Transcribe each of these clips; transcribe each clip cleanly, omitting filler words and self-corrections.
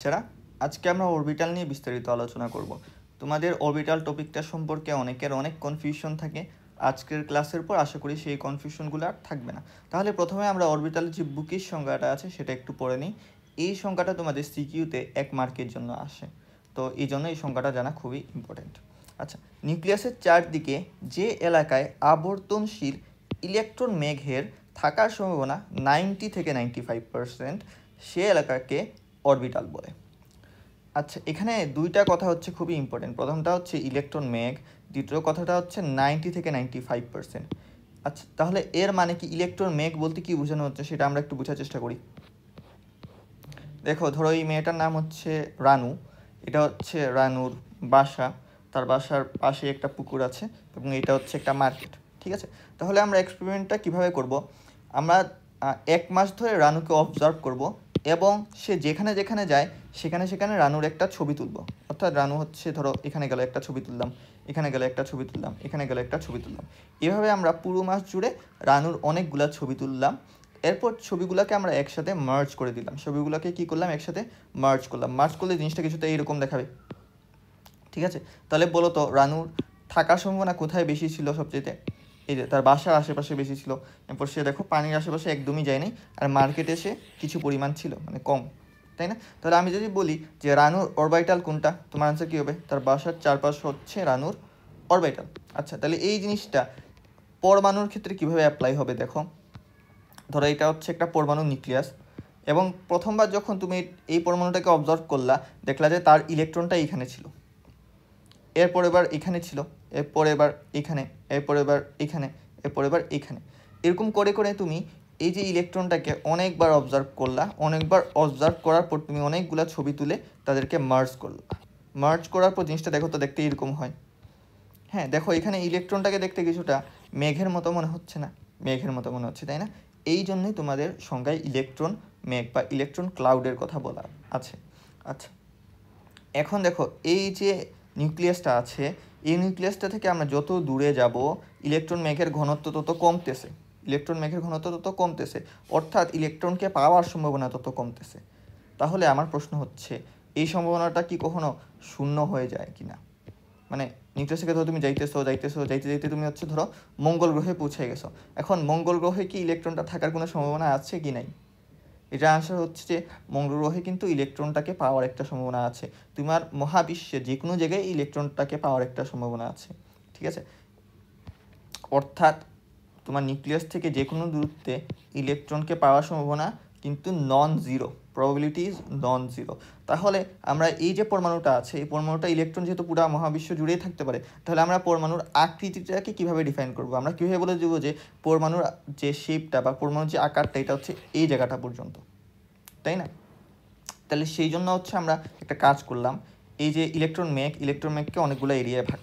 এছাড়া আজকে আমরা অরবিটাল নিয়ে বিস্তারিত আলোচনা করব। তোমাদের অরবিটাল টপিকটা সম্পর্কে অনেকের অনেক কনফিউশন থাকে। আজকের ক্লাসের পর আশা করি সেই কনফিউশনগুলো আর থাকবে না। তাহলে প্রথমে আমরা অরবিটালের যে বুকিশ সংজ্ঞাটা আছে সেটা একটু পড়ে নিই। এই সংজ্ঞাটা তোমাদের সিকিউতে 1 মার্কের জন্য আসে, তো এই জন্য এই সংজ্ঞাটা জানা খুবই ইম্পর্টেন্ট। আচ্ছা, নিউক্লিয়াসের চারদিকে যে এলাকায় আবর্তনশীল ইলেকট্রন মেঘের থাকার সম্ভাবনা 90 থেকে 95%, সে এলাকাকে অরবিটাল বলে। আচ্ছা, এখানে দুইটা কথা হচ্ছে খুবই ইম্পর্টেন্ট। প্রথমটা হচ্ছে ইলেকট্রন মেঘ, দ্বিতীয় কথাটা হচ্ছে 90 থেকে 95%। আচ্ছা, তাহলে এর মানে কি? ইলেকট্রন মেঘ বলতে কি বোঝানো হচ্ছে সেটা আমরা একটু বোঝার চেষ্টা করি। দেখো, ধরো এই মেয়েটার নাম হচ্ছে রানু, এটা হচ্ছে রানুর বাসা, তার বাসার পাশে একটা পুকুর আছে এবং এটা হচ্ছে একটা মার্কেট, ঠিক আছে? তাহলে আমরা এক্সপেরিমেন্টটা কিভাবে করব? আমরা 1 মাস ধরে রানুকে অবজার্ভ করব এবং সে যেখানে যেখানে যায় সেখানে সেখানে রানুর একটা ছবি তুলব। অর্থাৎ রানু হচ্ছে, ধরো এখানে গেলে একটা ছবি তুললাম, এখানে গেলে একটা ছবি তুললাম, এখানে গেলে একটা ছবি তুললাম। এভাবে আমরা পুরো মাস জুড়ে রানুর অনেকগুলা ছবি তুললাম। এরপর ছবিগুলোকে আমরা একসাথে মার্জ করে দিলাম। ছবিগুলোকে কি করলাম? একসাথে মার্জ করলাম। মার্জ করলে জিনিসটা কিছুটা এইরকম দেখাবে, ঠিক আছে? তাহলে বলো তো, রানুর থাকার সম্ভাবনা কোথায় বেশি ছিল সবচেয়ে? এই যে তার বাসার আশেপাশে বেশি ছিল। এরপর সে দেখো পানির আশেপাশে একদমই যায়নি, আর মার্কেটে সে কিছু পরিমাণ ছিল, মানে কম, তাই না? তাহলে আমি যদি বলি যে রানুর অরবাইটাল কোনটা, তোমার আনসার কী হবে? তার বাসার চারপাশ হচ্ছে রানুর অরবাইটাল। আচ্ছা, তাহলে এই জিনিসটা পরমাণুর ক্ষেত্রে কীভাবে অ্যাপ্লাই হবে দেখো। ধরো এটা হচ্ছে একটা পরমাণু নিউক্লিয়াস, এবং প্রথমবার যখন তুমি এই পরমাণুটাকে অবজার্ভ করলা, দেখলা যে তার ইলেকট্রনটা এইখানে ছিল, এরপর এবার এখানে ছিল, এরপর এবার এখানে, এরপর এবার এখানে, এরপর এবার এখানে। এরকম করে করে তুমি এই যে ইলেকট্রনটাকে অনেকবার অবজার্ভ করলা, অনেকবার অবজার্ভ করার পর তুমি অনেকগুলো ছবি তুলে তাদেরকে মার্জ করলা। মার্জ করার পর জিনিসটা দেখো তো দেখতে এরকম হয়। হ্যাঁ, দেখো এখানে ইলেকট্রনটাকে দেখতে কিছুটা মেঘের মতো মনে হচ্ছে না? মেঘের মতো মনে হচ্ছে, তাই না? এই জন্যই তোমাদের সংজ্ঞায় ইলেকট্রন মেঘ বা ইলেকট্রন ক্লাউডের কথা বলা আছে। আচ্ছা, এখন দেখো এই যে নিউক্লিয়াসটা আছে, এই নিউক্লিয়াসটা থেকে আমরা যত দূরে যাব ইলেকট্রন মেঘের ঘনত্ব তত কমতেছে, ইলেকট্রন মেঘের ঘনত্ব তত কমতেছে, অর্থাৎ ইলেকট্রনকে পাওয়ার সম্ভাবনা তত কমতেছে। তাহলে আমার প্রশ্ন হচ্ছে, এই সম্ভাবনাটা কি কখনো শূন্য হয়ে যায় কি না? মানে নিউক্লিয়াস থেকে ধরো তুমি যাইতেছো যাইতেছো যাইতে যাইতে তুমি হচ্ছে ধরো মঙ্গল গ্রহে পৌঁছে গেছো। এখন মঙ্গল গ্রহে কি ইলেকট্রনটা থাকার কোনো সম্ভাবনা আছে কি নাই? এটার আনসার হচ্ছে যে মঙ্গল গ্রহে কিন্তু ইলেকট্রনটাকে পাওয়ার একটা সম্ভাবনা আছে। তোমার মহাবিশ্বে যে কোনো জায়গায় ইলেকট্রনটাকে পাওয়ার একটা সম্ভাবনা আছে, ঠিক আছে? অর্থাৎ তোমার নিউক্লিয়াস থেকে যে কোনো দূরত্বে ইলেকট্রনকে পাওয়ার সম্ভাবনা কিন্তু non zero, probability is non zero. তাহলে আমরা এই যে পরমাণুটা আছে, এই পরমাণুটা ইলেকট্রন যেহেতু পুরো মহাবিশ্ব জুড়েই থাকতে পারে, তাহলে আমরা পরমাণুর আকৃতিটাকে কীভাবে ডিফাইন করবো? আমরা কীভাবে বলে দেবো যে পরমাণুর যে শেপটা বা পরমাণুর যে আকারটা এটা হচ্ছে এই জায়গাটা পর্যন্ত, তাই না? তাহলে সেই জন্য হচ্ছে আমরা একটা কাজ করলাম, এই যে ইলেকট্রন মেঘকে অনেকগুলো এরিয়ায় ভাগ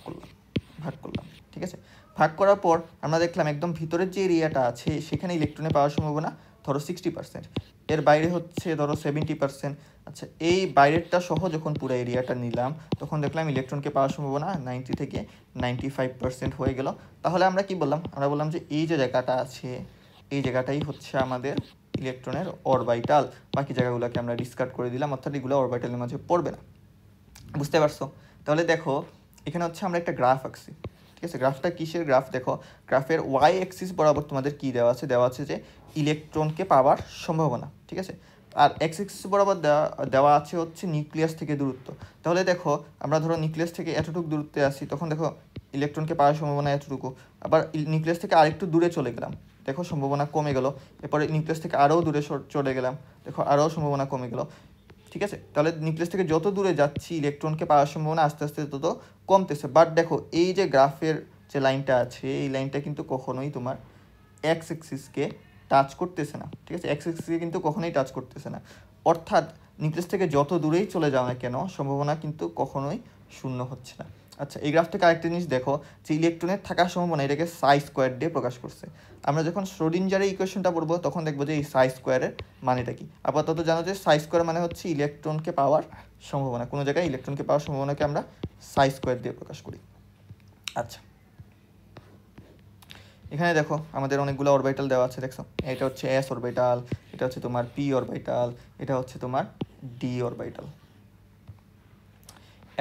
করলাম, ঠিক আছে? ভাগ করার পর আমরা দেখলাম একদম ভিতরের যে এরিয়াটা আছে সেখানে ইলেকট্রনে পাওয়ার সম্ভাবনা ধরো 60%, এর বাইরে হচ্ছে ধরো 70%। আচ্ছা, এই বাইরেরটা সহ যখন পুরো এরিয়াটা নিলাম তখন দেখলাম ইলেকট্রনকে পাওয়ার সম্ভাবনা 90 থেকে 95% হয়ে গেল। তাহলে আমরা কি বললাম? আমরা বললাম যে এই যে জায়গাটা আছে এই জায়গাটাই হচ্ছে আমাদের ইলেকট্রনের অরবাইটাল। বাকি জায়গাগুলোকে আমরা ডিসকার্ড করে দিলাম, অর্থাৎ এগুলো অরবাইটালের মাঝে পড়বে না। বুঝতে পারছো? তাহলে দেখো এখানে হচ্ছে আমরা একটা গ্রাফ আঁকছি, ঠিক আছে? গ্রাফটা কিসের গ্রাফ? দেখো গ্রাফের ওয়াই অ্যাক্সিস বরাবর তোমাদের কি দেওয়া আছে? দেওয়া আছে যে ইলেকট্রনকে পাওয়ার সম্ভাবনা, ঠিক আছে? আর এক্স অ্যাক্সিস বরাবর দেওয়া আছে হচ্ছে নিউক্লিয়াস থেকে দূরত্ব। তাহলে দেখো আমরা ধরো নিউক্লিয়াস থেকে এতটুকু দূরত্বে আসি, তখন দেখো ইলেকট্রনকে পাওয়ার সম্ভাবনা এতটুকু। আবার নিউক্লিয়াস থেকে আরেকটু দূরে চলে গেলাম, দেখো সম্ভাবনা কমে গেল। এরপরে নিউক্লিয়াস থেকে আরও দূরে চলে গেলাম, দেখো আরও সম্ভাবনা কমে গেল, ঠিক আছে? তাহলে নিউক্লিয়াস থেকে যত দূরে যাচ্ছি ইলেকট্রনকে পাওয়ার সম্ভাবনা আস্তে আস্তে তত কমতেছে। বাট দেখো এই যে গ্রাফের যে লাইনটা আছে এই লাইনটা কিন্তু কখনোই তোমার এক্স অ্যাক্সিসকে টাচ করতেছে না, ঠিক আছে? এক্স অ্যাক্সিসকে কিন্তু কখনোই টাচ করতেছে না। অর্থাৎ নিউক্লিয়াস থেকে যত দূরেই চলে যাও না কেন সম্ভাবনা কিন্তু কখনোই শূন্য হচ্ছে না। আচ্ছা, এই গ্রাফটাকে আরেকটা জিনিস দেখো যে ইলেকট্রনের থাকার সম্ভাবনা এটাকে সাই স্কোয়ার দিয়ে প্রকাশ করছে। আমরা যখন শ্রোডিঞ্জারের ইকুয়েশনটা পড়বো তখন দেখবো যে এই সাই স্কোয়ারের মানেটা কি। আপাতত জানো যে সাই স্কোয়ার মানে হচ্ছে ইলেকট্রনকে পাওয়ার সম্ভাবনা, কোনো জায়গায় ইলেকট্রনকে পাওয়ার সম্ভাবনাকে আমরা সাই স্কোয়ার দিয়ে প্রকাশ করি। আচ্ছা, এখানে দেখো আমাদের অনেকগুলো অরবিটাল দেওয়া আছে, দেখছো? এটা হচ্ছে এস অরবিটাল, এটা হচ্ছে তোমার পি অরবিটাল, এটা হচ্ছে তোমার ডি অরবিটাল,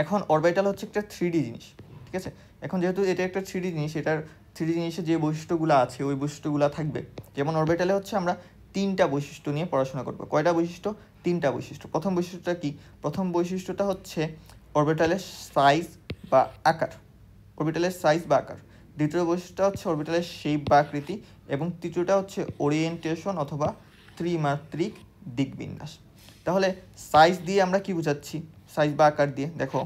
এখন অরবিটাল হচ্ছে একটা 3D জিনিস, ঠিক আছে। এখন যেহেতু এটা একটা 3D জিনিস, এটার 3D জিনিসের যে বৈশিষ্ট্যগুলো আছে ওই বৈশিষ্ট্যগুলো থাকবে। যেমন অরবিটালে হচ্ছে আমরা 3টা বৈশিষ্ট্য নিয়ে পড়াশোনা করব। কয়টা বৈশিষ্ট্য? 3টা বৈশিষ্ট্য। প্রথম বৈশিষ্ট্যটা কি? প্রথম বৈশিষ্ট্যটা হচ্ছে অরবিটালের সাইজ বা আকার, অরবিটালের সাইজ বা আকার। দ্বিতীয় বৈশিষ্ট্যটা হচ্ছে অরবিটালের শেপ বা আকৃতি, এবং তৃতীয়টা হচ্ছে ওরিয়েন্টেশন অথবা ত্রিমাত্রিক দিকবিন্যাস। তাহলে সাইজ দিয়ে আমরা কি বোঝাচ্ছি? সাইজ বা আকার দিয়ে দেখো,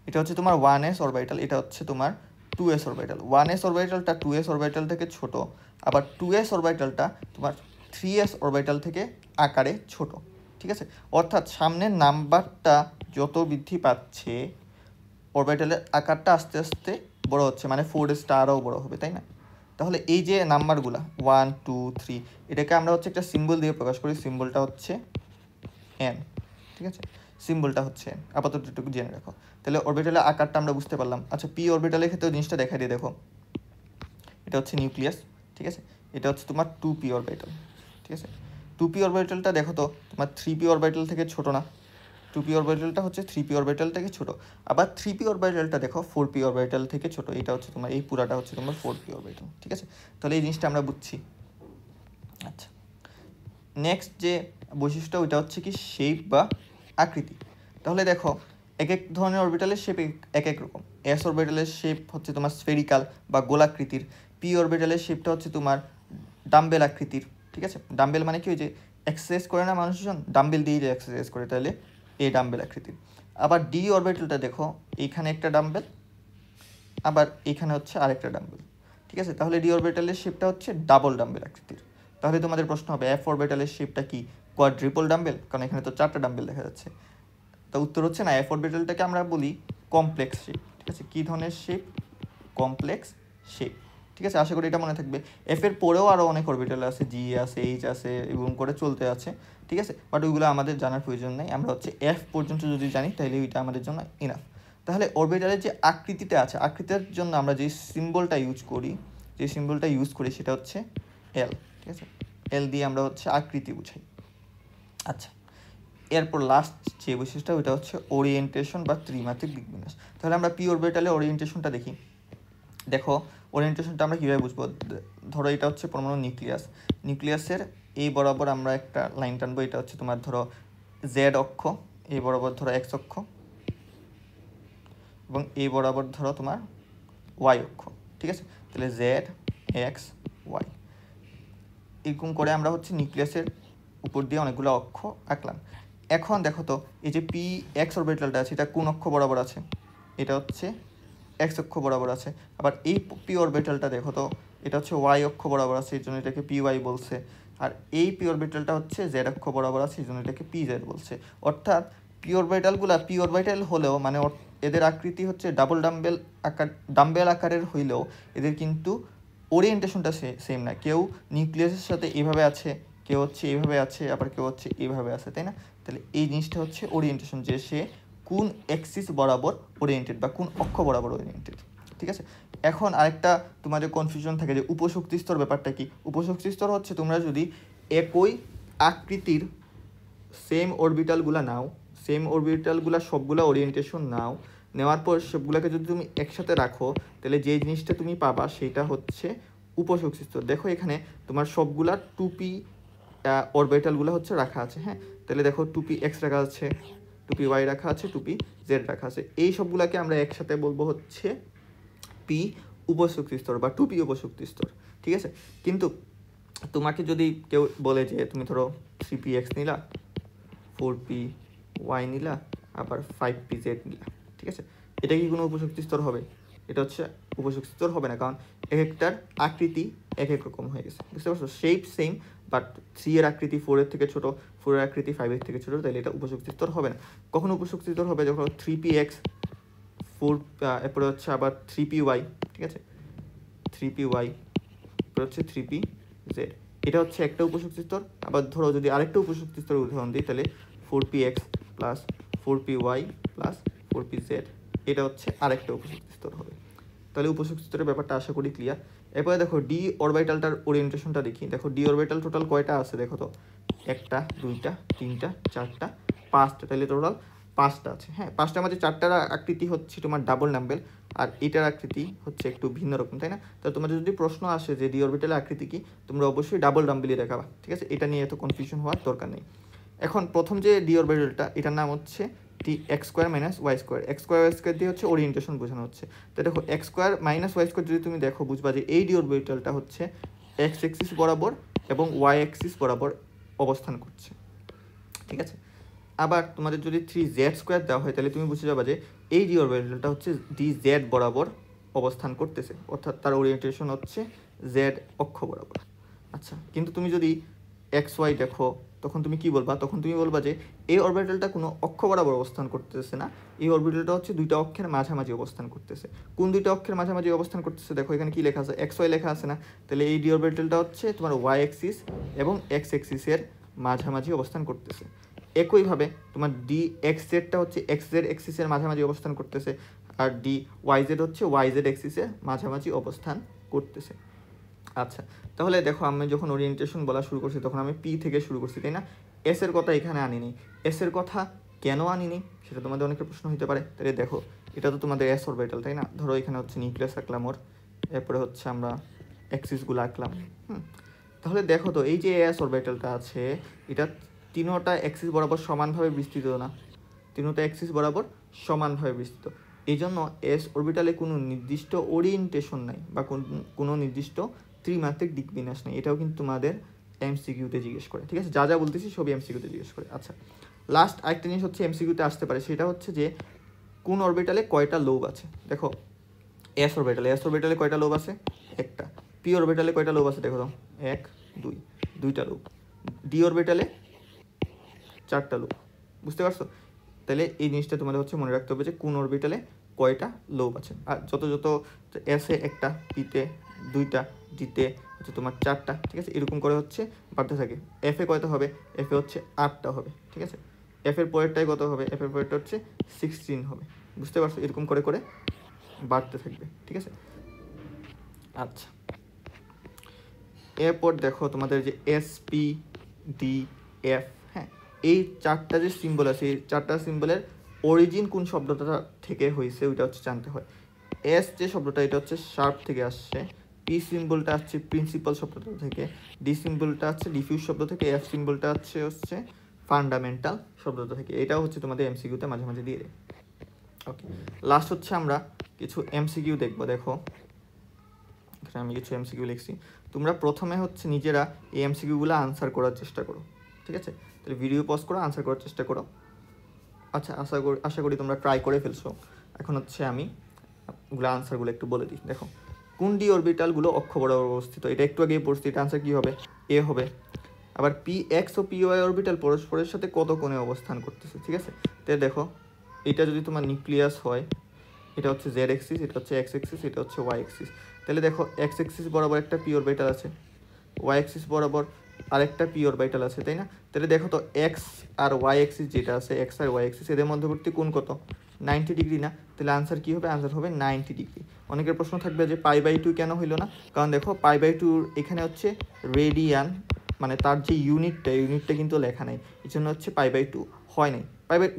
এটা হচ্ছে তোমার 1s অরবিটাল, এটা হচ্ছে তোমার 2s orbital. 1s অরবিটালটা 2s orbital থেকে ছোট, আবার 2s অরবিটালটা তোমার 3s অরবিটাল থেকে আকারে ছোট, ঠিক আছে। অর্থাৎ সামনের নাম্বারটা যত বৃদ্ধি পাচ্ছে অরবিটালের আকারটা আস্তে আস্তে বড় হচ্ছে, মানে 4sটা আরও বড় হবে, তাই না? তাহলে এই যে নাম্বারগুলা 1 2 3, এটাকে আমরা হচ্ছে একটা সিম্বল দিয়ে প্রকাশ করি। সিম্বলটা হচ্ছে n, ঠিক আছে। সিম্বলটা হচ্ছে n, আপাতত একটু জেনে রাখো। তাহলে অরবিটালের আকারটা আমরা বুঝতে পারলাম। আচ্ছা, পি অরবিটালের ক্ষেত্রে জিনিসটা দেখা দিয়ে দেখো, এটা হচ্ছে নিউক্লিয়াস, ঠিক আছে। এটা হচ্ছে তোমার 2p অরবিটাল, ঠিক আছে। 2p অরবিটালটা দেখো তো তোমার 3p অরবিটাল থেকে ছোট না? 2p অরবিটালটা হচ্ছে 3p অরবিটাল থেকে ছোট। আবার 3p অরবিটালটা দেখো 4p অরবিটাল থেকে ছোট। এটা হচ্ছে তোমার এই পুরাটা হচ্ছে তোমার 4p অরবিটাল, ঠিক আছে। তাহলে এই জিনিসটা আমরা বুঝছি। আচ্ছা, নেক্সট যে বৈশিষ্ট্য ওইটা হচ্ছে কি শেপ বা আকৃতি। তাহলে দেখো এক এক ধরনের অরবিটালের শেপ এক এক রকম। এস অরবিটালের শেপ হচ্ছে তোমার স্ফেরিক্যাল বা গোলাকৃতির। পি অরবিটালের শেপটা হচ্ছে তোমার ডাম্বেল আকৃতির, ঠিক আছে। ডাম্বেল মানে কি, ওই যে এক্সারসাইজ করে না মানুষজন, ডাম্বেল দিয়ে যে এক্সারসাইজ করে, তাহলে এই ডাম্বেল আকৃতির। আবার ডি অরবিটালটা দেখো, এইখানে একটা ডাম্বেল, আবার এইখানে হচ্ছে আরেকটা ডাম্বেল, ঠিক আছে। তাহলে ডি অরবিটালের শেপটা হচ্ছে ডাবল ডাম্বেল আকৃতির। তাহলে তোমাদের প্রশ্ন হবে এফ অরবিটালের শেপটা কি কোয়াড্রিপল ডাম্বেল? কারণ এখানে তো 4টা ডাম্বেল দেখা যাচ্ছে। তো উত্তর হচ্ছে না, এফ অরবিটালটাকে আমরা বলি কমপ্লেক্স শেপ, ঠিক আছে। কী ধরনের শেপ? কমপ্লেক্স শেপ, ঠিক আছে। আশা করি এটা মনে থাকবে। এফ এর পরেও আরও অনেক অরবিটাল আছে, জি আছে, এইচ আছে, এবং করে চলতে আছে, ঠিক আছে। বাট ওইগুলো আমাদের জানার প্রয়োজন নেই। আমরা হচ্ছে এফ পর্যন্ত যদি জানি তাহলে ওইটা আমাদের জন্য ইনাফ। তাহলে অরবিটালের যে আকৃতিটা আছে, আকৃতির জন্য আমরা যে সিম্বলটা ইউজ করি সেটা হচ্ছে এল, ঠিক আছে। এল দিয়ে আমরা হচ্ছে আকৃতি বুঝাই। আচ্ছা, এরপর লাস্ট যে বৈশিষ্ট্য ওইটা হচ্ছে ওরিয়েন্টেশন বা ত্রিমাত্রিক দিকবিন্যাস। তাহলে আমরা পি অরবিটালে ওরিয়েন্টেশনটা দেখি। দেখো ওরিয়েন্টেশনটা আমরা কীভাবে বুঝবো? ধরো এটা হচ্ছে পরমাণু নিউক্লিয়াস, নিউক্লিয়াসের এই বরাবর আমরা একটা লাইন টানবো। এটা হচ্ছে তোমার ধরো জেড অক্ষ, এই বরাবর ধরো এক্স অক্ষ, এবং এই বরাবর ধরো তোমার ওয়াই অক্ষ, ঠিক আছে। তাহলে জেড এক্স ওয়াই, এরকম করে আমরা হচ্ছে নিউক্লিয়াসের উপর দিয়ে অনেকগুলো অক্ষ আঁকলাম। এখন দেখো তো এই যে পি এক্স অরবিটালটা আছে, এটা কোন অক্ষ বরাবর আছে? এটা হচ্ছে এক্স অক্ষ বরাবর আছে। আবার এই পি অরবিটালটা দেখো তো, এটা হচ্ছে ওয়াই অক্ষ বরাবর আছে, এই জন্য এটাকে পি ওয়াই বলছে। আর এই পি অরবিটালটা হচ্ছে জেড অক্ষ বরাবর আছে, এই জন্য এটাকে পি জেড বলছে। অর্থাৎ পি অরবিটাল হলেও মানে এদের আকৃতি হচ্ছে ডাম্বেল আকারের হইলেও এদের কিন্তু ওরিয়েন্টেশনটা সেম না। কেউ নিউক্লিয়াসের সাথে এভাবে আছে, কেউ হচ্ছে এইভাবে আছে, আবার কেউ হচ্ছে এইভাবে আছে, তাই না? তাহলে এই জিনিসটা হচ্ছে ওরিয়েন্টেশন, যে সে কোন অ্যাক্সিস বরাবর ওরিয়েন্টেড বা কোন অক্ষ বরাবর ওরিয়েন্টেড, ঠিক আছে। এখন আরেকটা তোমাদের কনফিউশন থাকে যে উপশক্তি স্তর ব্যাপারটা কি? উপশক্তি স্তর হচ্ছে তোমরা যদি একই আকৃতির সেম অরবিটালগুলো সবগুলা ওরিয়েন্টেশন নেওয়ার পর সবগুলোকে যদি তুমি একসাথে রাখো, তাহলে যে জিনিসটা তুমি পাবা সেটা হচ্ছে উপশক্তি স্তর। দেখো এখানে তোমার সবগুলা 2p অরবিটালগুলো হচ্ছে রাখা আছে, হ্যাঁ। তাহলে দেখো 2p এক্স রাখা আছে, 2p ওয়াই রাখা আছে, 2p জেড রাখা আছে। এই সবগুলোকে আমরা একসাথে বলবো হচ্ছে পি উপশক্তি স্তর বা 2p উপশক্তি স্তর, ঠিক আছে। কিন্তু তোমাকে যদি কেউ বলে যে তুমি ধরো 3p এক্স নিলা, 4p ওয়াই নিলা, আবার 5p জেড নিলা, ঠিক আছে, এটা কি কোনো উপশক্তি স্তর হবে? এটা হচ্ছে উপশক্তি স্তর হবে না, কারণ এক একটার আকৃতি এক এক রকম হয়ে গেছে, বুঝতে পারছো? শেপ সেম, বাট 3 এর আকৃতি 4 এর থেকে ছোট, 4 এর আকৃতি 5 এর থেকে ছোট, তাহলে এটা উপশক্তি স্তর হবে না। কখন উপশক্তি স্তর হবে? যখন 3p এক্স 4, এরপরে হচ্ছে আবার 3p ওয়াই, ঠিক আছে, 3p ওয়াই, এরপরে হচ্ছে 3p জেড, এটা হচ্ছে একটা উপশক্তি স্তর। আবার ধরো যদি আরেকটা উপশক্তি স্তরের উদাহরণ দিই, তাহলে 4p x plus 4p y plus 4p জেড, এটা হচ্ছে আরেকটা উপশক্তি স্তর হবে। তাহলে উপশক্তি স্তরের ব্যাপারটা আশা করি ক্লিয়ার। এরপরে দেখো ডি অরবিটালটার ওরিয়েন্টেশনটা দেখি। দেখো ডি অরবিটাল টোটাল কয়টা আছে? দেখো তো 1টা 2টা 3টা 4টা 5টা, তাহলে টোটাল 5টা আছে। হ্যাঁ, 5টার মধ্যে 4টার আকৃতি হচ্ছে তোমার ডাবল নাম্বেল, আর এটার আকৃতি হচ্ছে একটু ভিন্ন রকম, তাই না? তো তোমাদের যদি প্রশ্ন আসে যে ডি অরবিটালের আকৃতি কি, তোমরা অবশ্যই ডাবল নাম্বেলই দেখাবা, ঠিক আছে? এটা নিয়ে এত কনফিউশন হওয়ার দরকার নেই। এখন প্রথম যে ডি অরবিটালটা, এটার নাম হচ্ছে t x square minus y square. X square y square দিয়ে হচ্ছে ওরিয়েন্টেশন বোঝানো হচ্ছে। তো দেখো x square minus y square যদি তুমি দেখো, বুঝবা যে এই ডি অরবিটালটা হচ্ছে এক্স এক্সিস বরাবর এবং ওয়াই এক্সিস বরাবর অবস্থান করছে, ঠিক আছে? আবার তোমাদের যদি 3z স্কোয়ার দেওয়া হয়, তাহলে তুমি বুঝে যাবা যে এই ডি অরবিটালটা হচ্ছে dz বরাবর অবস্থান করতেছে, অর্থাৎ তার ওরিয়েন্টেশন হচ্ছে z অক্ষ বরাবর। আচ্ছা, কিন্তু তুমি যদি এক্স ওয়াই দেখো, তখন তুমি কি বলবা? তখন তুমি বলবা যে এই অরবিটালটা কোনো অক্ষ বরাবর অবস্থান করতেছে না, এই অরবিটালটা হচ্ছে দুইটা অক্ষের মাঝামাঝি অবস্থান করতেছে। কোন দুইটা অক্ষের মাঝামাঝি অবস্থান করতেছে? দেখো এখানে কি লেখা আছে, এক্স ওয়াই লেখা আছে না? তাহলে এই ডি অরবিটালটা হচ্ছে তোমার ওয়াই এক্সিস এবং এক্স এক্সিসের মাঝামাঝি অবস্থান করতেছে। একইভাবে তোমার ডি এক্স জেডটা হচ্ছে এক্স জেড এক্সিসের মাঝামাঝি অবস্থান করতেছে, আর ডি ওয়াই জেড হচ্ছে ওয়াই জেড এক্সিসের মাঝামাঝি অবস্থান করতেছে। আচ্ছা, তাহলে দেখো আমি যখন ওরিয়েন্টেশন বলা শুরু করছি, তখন আমি পি থেকে শুরু করছি, তাই না? এস এর কথা এখানে আনিনি। এস এর কথা কেন আনিনি সেটা তোমাদের অনেকের প্রশ্ন হতে পারে। তাহলে দেখো, এটা তো তোমাদের এস অরবিটাল, তাই না? ধরো এখানে হচ্ছে নিউক্লিয়াস আঁকলাম ওর, এরপরে হচ্ছে আমরা অ্যাক্সিসগুলো আঁকলাম। তাহলে দেখো তো এই যে এস অরবিটালটা আছে, এটা তিনোটা অ্যাক্সিস বরাবর সমানভাবে বিস্তৃত না, তিনোটা অ্যাক্সিস বরাবর সমানভাবে বিস্তৃত। এই জন্য এস অরবিটালে কোনো নির্দিষ্ট ওরিয়েন্টেশন নাই বা কোনো নির্দিষ্ট ত্রিমাত্রিক দিক বিন্যাস নেই। এটাও কিন্তু তোমাদের এমসিকিউতে জিজ্ঞেস করে, ঠিক আছে? যা যা বলতেছি সবই এমসিকিউতে জিজ্ঞেস করে। আচ্ছা, লাস্ট আরেকটা জিনিস হচ্ছে এমসিকিউতে আসতে পারে, সেটা হচ্ছে যে কোন অরবিটালে কয়টা লোব আছে। দেখো এস অরবিটালে কয়টা লোব আছে? একটা। পি অরবিটালে কয়টা লোব আছে? দেখো তো, 1 2, দুইটা লোব। ডি অরবিটালে 4টা লোব। বুঝতে পারছো? তাহলে এই জিনিসটা তোমাদের হচ্ছে মনে রাখতে হবে যে কোন অরবিটালে কয়টা লোব আছে। আর যত এসে একটা, পিতে 2টা, ডিতে হচ্ছে তোমার 4টা, ঠিক আছে? এরকম করে হচ্ছে বাড়তে থাকে। এফে কয়টা হবে? এফে হচ্ছে 8টা হবে, ঠিক আছে? এফের পরেরটাই কত হবে? এফের পরেরটা হচ্ছে 16 হবে। বুঝতে পারছো? এরকম করে করে বাড়তে থাকবে, ঠিক আছে? আচ্ছা, এরপর দেখো তোমাদের যে এস পি ডি এফ, হ্যাঁ, এই 4টা যে সিম্বল আছে, এই 4টা সিম্বলের অরিজিন কোন শব্দটা থেকে হয়েছে ওইটা হচ্ছে জানতে হয়। এস যে শব্দটা, এটা হচ্ছে শার্প থেকে আসছে। পি সিম্বলটা আসছে প্রিন্সিপাল শব্দটা থেকে। ডি সিম্বলটা হচ্ছে ডিফিউজ শব্দ থেকে। এফ সিম্বলটা হচ্ছে ফান্ডামেন্টাল শব্দটা থেকে। এটাও হচ্ছে তোমাদের এমসিকিউতে মাঝে মাঝে দিয়ে দেয়। ওকে, লাস্ট হচ্ছে আমরা কিছু এমসিকিউ দেখবো। দেখো এখানে আমি কিছু এমসিকিউ লিখছি, তোমরা প্রথমে হচ্ছে নিজেরা এই এমসিকিউগুলো আনসার করার চেষ্টা করো, ঠিক আছে? তাহলে ভিডিও পজ করো, আনসার করার চেষ্টা করো। আচ্ছা, আশা করি তোমরা ট্রাই করে ফেলছো। এখন হচ্ছে আমি ওগুলো আনসারগুলো একটু বলে দিই। দেখো, কোন ডি অরবিটালগুলো অক্ষ বরাবর অবস্থিত? এটা একটু আগেই পড়ছি, এটা আনসার কী হবে? এ হবে। আবার পি এক্স ও পি ওয়াই অরবিটাল পরস্পরের সাথে কত কোণে অবস্থান করতেছে, ঠিক আছে? তাহলে দেখো, এটা যদি তোমার নিউক্লিয়াস হয়, এটা হচ্ছে জেড এক্সিস, এটা হচ্ছে এক্স এক্সিস, এটা হচ্ছে ওয়াই এক্সিস। তাহলে দেখো এক্স এক্সিস বরাবর একটা পি অরবিটাল আছে, ওয়াই এক্সিস বরাবর আরেকটা পি অরবিটাল আছে, তাই না? তাহলে দেখো তো এক্স আর ওয়াই এক্সিস যেটা আছে, এক্স আর ওয়াই এক্সিস, এদের মধ্যবর্তী কোণ কত? 90 ডিগ্রি না? তাহলে আনসার কী হবে? আনসার হবে 90 ডিগ্রি। অনেকের প্রশ্ন থাকবে যে π/2 কেন হইলো না? কারণ দেখো π/2 এখানে হচ্ছে রেডিয়ান, মানে তার যে ইউনিটটা কিন্তু লেখা নেই, এই জন্য হচ্ছে π/2 হয় নাই।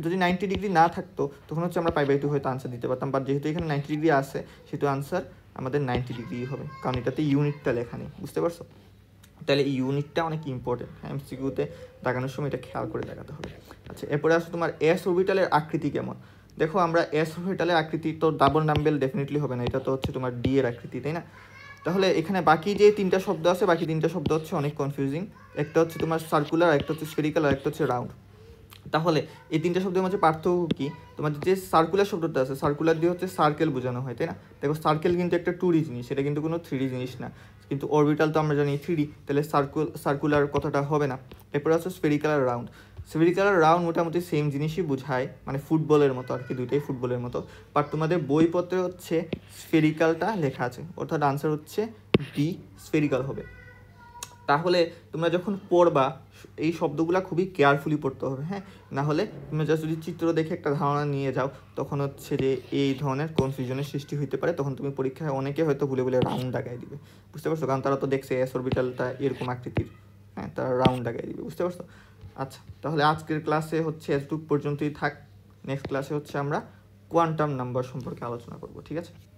যদি 90 ডিগ্রি না থাকতো তখন হচ্ছে আমরা π/2 হয়তো আনসার দিতে পারতাম, বাট যেহেতু এখানে 90 ডিগ্রি আছে সেহেতু আনসার আমাদের 90 ডিগ্রি হবে, কারণ এটাতে ইউনিটটা লেখা নেই। বুঝতে পারছো? তাহলে এই ইউনিটটা অনেক ইম্পর্টেন্ট, এমসিকিউতে দাগানোর সময় এটা খেয়াল করে দেখাতে হবে। আচ্ছা, এরপরে আসো তোমার এস অরবিটালের আকৃতি কেমন। দেখো, আমরা এস অরবিটালের আকৃতি তো ডাবল নাম্বেল ডেফিনেটলি হবে না, এটা তো হচ্ছে তোমার ডি এর আকৃতি, তাই না? তাহলে এখানে বাকি যে 3টা শব্দ আছে, বাকি 3টা শব্দ হচ্ছে অনেক কনফিউজিং। একটা হচ্ছে তোমার সার্কুলার, একটা হচ্ছে স্ফেরিক্যাল, আর একটা হচ্ছে রাউন্ড। তাহলে এই 3টা শব্দের মধ্যে পার্থক্য কি? তোমাদের যে সার্কুলার শব্দটা আছে, সার্কুলার দিয়ে হচ্ছে সার্কেল বোঝানো হয়, তাই না? দেখো, সার্কেল কিন্তু একটা 2D জিনিস, এটা কিন্তু কোনো 3D জিনিস না। কিন্তু অরবিটাল তো আমরা জানি 3D, তাহলে সার্কুলার কথাটা হবে না। এরপরে হচ্ছে স্ফেরিক্যাল আর রাউন্ড। স্ফেরিক্যাল আর রাউন্ড মোটামুটি সেম জিনিসই বোঝায়, মানে ফুটবলের মতো আর কি, দুইটাই ফুটবলের মতো। বাট তোমাদের বইপত্রে হচ্ছে স্ফেরিক্যালটা লেখা আছে, অর্থাৎ আনসার হচ্ছে ডি, স্ফেরিক্যাল হবে। তাহলে তোমরা যখন পড়বা এই শব্দগুলো খুবই কেয়ারফুলি পড়তে হবে, হ্যাঁ? না হলে তোমরা জাস্ট যদি চিত্র দেখে একটা ধারণা নিয়ে যাও, তখন হচ্ছে যে এই ধরনের কনফিউশনের সৃষ্টি হতে পারে। তখন তুমি পরীক্ষায় অনেকে হয়তো ভুলে ভুলে রাউন্ড দাগাই দিবে। বুঝতে পারছো? কারণ তারা তো দেখছে এস অরবিটালটা এরকম আকৃতির, হ্যাঁ, তারা রাউন্ড দাগাই দিবে। বুঝতে পারছো? আচ্ছা, তাহলে আজকের ক্লাসে হচ্ছে এতটুকু পর্যন্তই থাক। নেক্সট ক্লাসে হচ্ছে আমরা কোয়ান্টাম নাম্বার সম্পর্কে আলোচনা করব, ঠিক আছে।